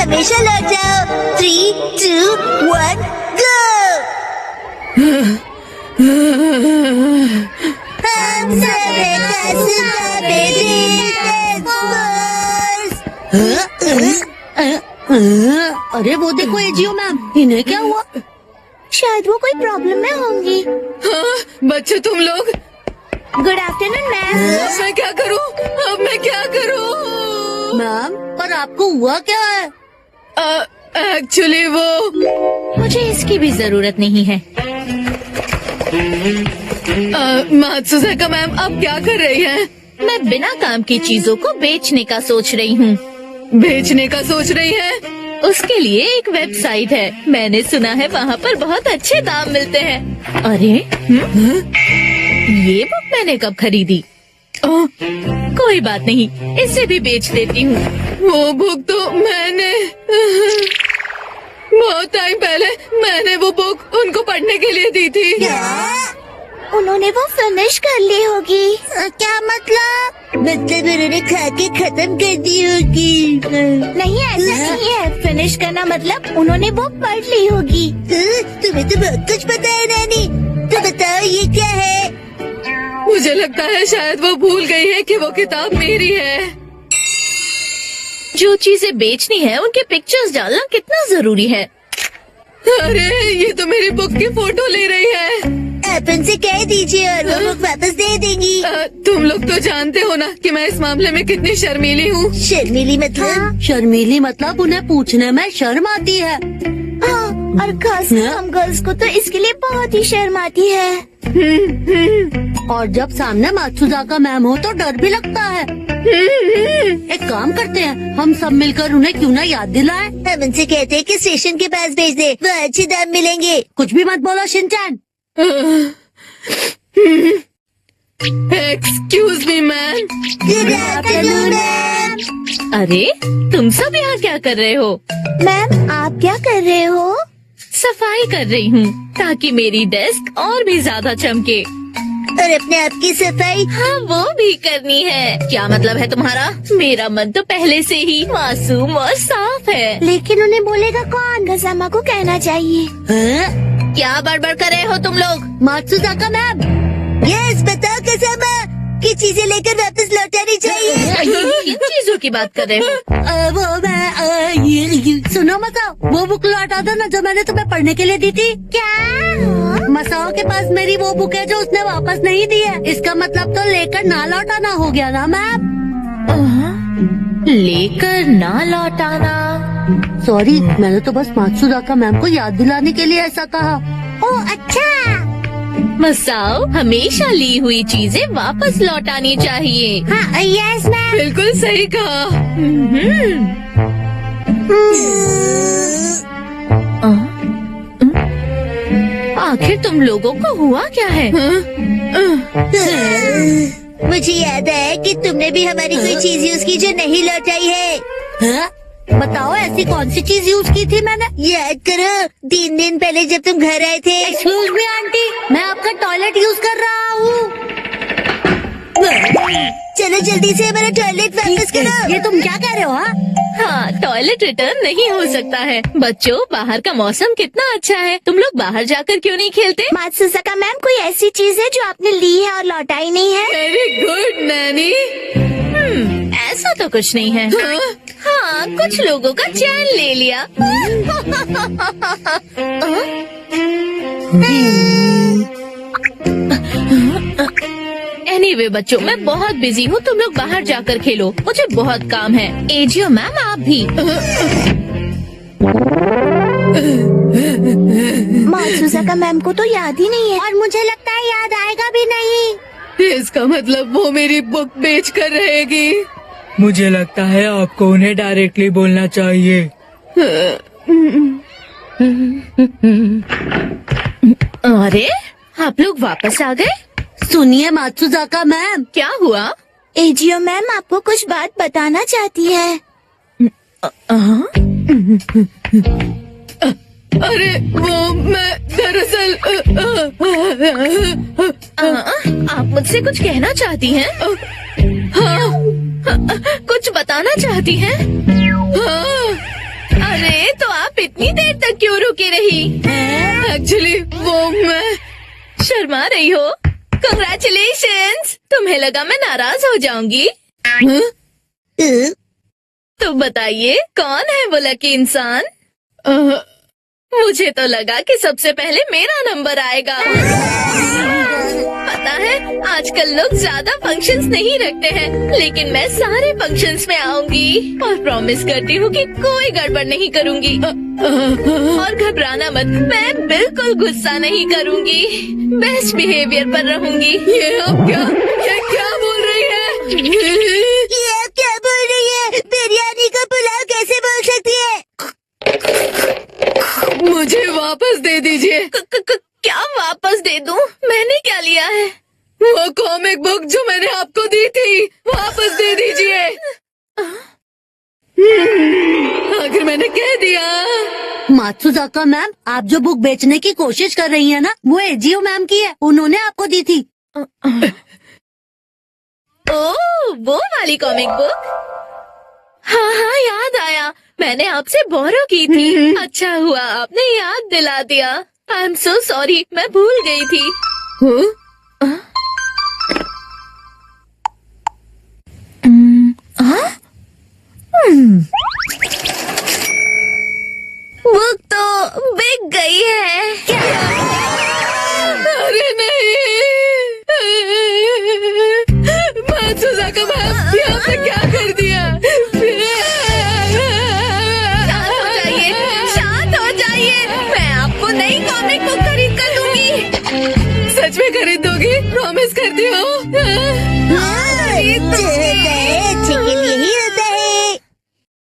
हमेशा लौट जाओ। 3, 2, 1 गो। हम सब हैं कासुका बेबी। अरे वो देखो एजीओ मैम, इन्हें क्या हुआ? शायद वो कोई प्रॉब्लम में होंगी। हाँ, बच्चों तुम लोग। Good afternoon ma'am. अब मैं क्या करूँ? अब मैं क्या करूँ? मैम पर आपको हुआ क्या है? एक्चुअली वो मुझे इसकी भी जरूरत नहीं है। मात्सुज़ाका मैम, आप क्या कर रही हैं? मैं बिना काम की चीजों को बेचने का सोच रही हूँ। बेचने का सोच रही हैं? उसके लिए एक वेबसाइट है, मैंने सुना है वहाँ पर बहुत अच्छे दाम मिलते हैं। अरे ये बुक मैंने कब खरीदी? कोई बात नहीं, इसे भी बेच देती हूँ। वो बुक तो मैंने बहुत टाइम पहले मैंने वो बुक उनको पढ़ने के लिए दी थी। उन्होंने वो फिनिश कर ली होगी। क्या मतलब? मतलब उन्होंने खा के खत्म कर दी होगी। नहीं, ऐसा नहीं है। फिनिश करना मतलब उन्होंने वो पढ़ ली होगी। तुम्हें तो बहुत कुछ पता है नानी। तो बताओ ये क्या है? मुझे लगता है शायद वो भूल गई है कि वो किताब मेरी है। जो चीजें बेचनी है उनके पिक्चर्स डालना कितना जरूरी है। अरे ये तो मेरी बुक की फोटो ले रही है। आप उनसे कह दीजिए और वो बुक वापस दे देंगी। तुम लोग तो जानते हो ना कि मैं इस मामले में कितनी शर्मीली हूँ। शर्मीली मतलब? शर्मीली मतलब उन्हें पूछने में शर्म आती है। हाँ, और खासकर हम गर्ल्स को तो इसके लिए बहुत ही शर्म आती है। और जब सामने मात्सुज़ाका मैम हो तो डर भी लगता है। एक काम करते हैं, हम सब मिलकर उन्हें क्यों ना याद दिलाएं? हम उनसे कहते हैं कि स्टेशन के पास भेज दे, वो अच्छे दाम मिलेंगे। कुछ भी मत बोलो Shinchan. Excuse me ma'am. Good afternoon ma'am. अरे तुम सब यहाँ क्या कर रहे हो? मैम आप क्या कर रहे हो? सफाई कर रही हूँ ताकि मेरी डेस्क और भी ज्यादा चमके। और अपने आप की सफाई? हाँ वो भी करनी है। क्या मतलब है तुम्हारा? मेरा मन तो पहले से ही मासूम और साफ है। लेकिन उन्हें बोलेगा कौन? गजामा को कहना चाहिए। क्या बड़बड़ कर रहे हो तुम लोग? मात्सुज़ाका मैम। यस, बताओ गजामा कि चीजें लेकर वापस लौटानी चाहिए। किन चीजों की बात कर रहे हो? वो मैं ये सुनो मसाओ, वो बुक लौटा दो ना जो मैंने तुम्हें पढ़ने के लिए दी थी। क्या? मसाओ के पास मेरी वो बुक है जो उसने वापस नहीं दी है। इसका मतलब तो लेकर ना लौटाना हो गया ना मैम। लेकर ना लौटाना? सॉरी, मैंने तो बस मात्सुज़ाका मैम को याद दिलाने के लिए ऐसा कहा। ओह अच्छा। मसाओ, हमेशा ली हुई चीजें वापस लौटानी चाहिए। हाँ यस मैम। बिल्कुल सही कहा। आखिर तुम लोगों को हुआ क्या है? मुझे याद आया कि तुमने भी हमारी कोई चीज यूज की जो नहीं लौटाई है। हाँ? बताओ ऐसी कौन सी चीज यूज की थी मैंने? याद करो, 3 दिन पहले जब तुम घर आए थे। एक्सक्यूज मी आंटी, मैं आपका टॉयलेट यूज कर रहा हूँ। चलो जल्दी से हमारा टॉयलेट वापस करो। ये तुम क्या कह रहे हो? हाँ, टॉयलेट रिटर्न नहीं हो सकता है। बच्चों, बाहर का मौसम कितना अच्छा है, तुम लोग बाहर जाकर क्यों नहीं खेलते? मात्सुज़ाका मैम, कोई ऐसी चीज है जो आपने ली है और लौटाई नहीं है? Very good Naini. ऐसा तो कुछ नहीं है। हाँ, कुछ लोगों का चैन ले लिया। एनीवे बच्चों, मैं बहुत बिजी हूँ, तुम लोग बाहर जाकर खेलो, मुझे बहुत काम है। एजियो मैम आप भी। मात्सुज़ाका मैम को तो याद ही नहीं है और मुझे लगता है याद आएगा भी नहीं। इसका मतलब वो मेरी बुक बेच कर रहेगी। मुझे लगता है आपको उन्हें डायरेक्टली बोलना चाहिए। अरे आप लोग वापस आ गए? सुनिए मात्सुज़ाका मैम। क्या हुआ? एजियो मैम आपको कुछ बात बताना चाहती है। अरे वो मैं दरअसल आप मुझसे कुछ कहना चाहती हैं? हाँ, कुछ बताना चाहती हैं? हाँ, रुकी रही। एक्चुअली वो मैं शर्मा रही हो? कंग्रेचुलेशंस। तुम्हें लगा मैं नाराज हो जाऊंगी? हाँ? तो बताइए कौन है वो लकी इंसान? मुझे तो लगा कि सबसे पहले मेरा नंबर आएगा। पता है आजकल लोग ज्यादा फंक्शंस नहीं रखते हैं, लेकिन मैं सारे फंक्शंस में आऊंगी और प्रॉमिस करती हूँ कि कोई गड़बड़ नहीं करूंगी। और घबराना मत, मैं बिल्कुल गुस्सा नहीं करूंगी, बेस्ट बिहेवियर पर रहूंगी। ये आप क्या बोल रही है? ये आप क्या बोल रही है? बिरयानी का पुलाव कैसे बोल सकती है? मुझे वापस दे दीजिए। क्या वापस दे दूं? मैंने क्या लिया है? वो कॉमिक बुक जो मैंने आपको दी थी, वापस दे दीजिए। आखिर मैंने कह दिया। मात्सुजाका मैम, आप जो बुक बेचने की कोशिश कर रही हैं ना, वो एजीओ मैम की है, उन्होंने आपको दी थी। ओह, वो वाली कॉमिक बुक? हाँ हाँ, याद आया, मैंने आपसे बोरो की थी। अच्छा हुआ आपने याद दिला दिया। आई एम सो सॉरी, मैं भूल गई थी। बुक तो बिक गई है। अरे नहीं, मात्सुजाका मैम, ये आपने क्या कर दिया? शांत हो जाइए, मैं आपको नई कॉमिक बुक खरीद कर दूंगी। सच में खरीद दोगी? प्रॉमिस करती हो?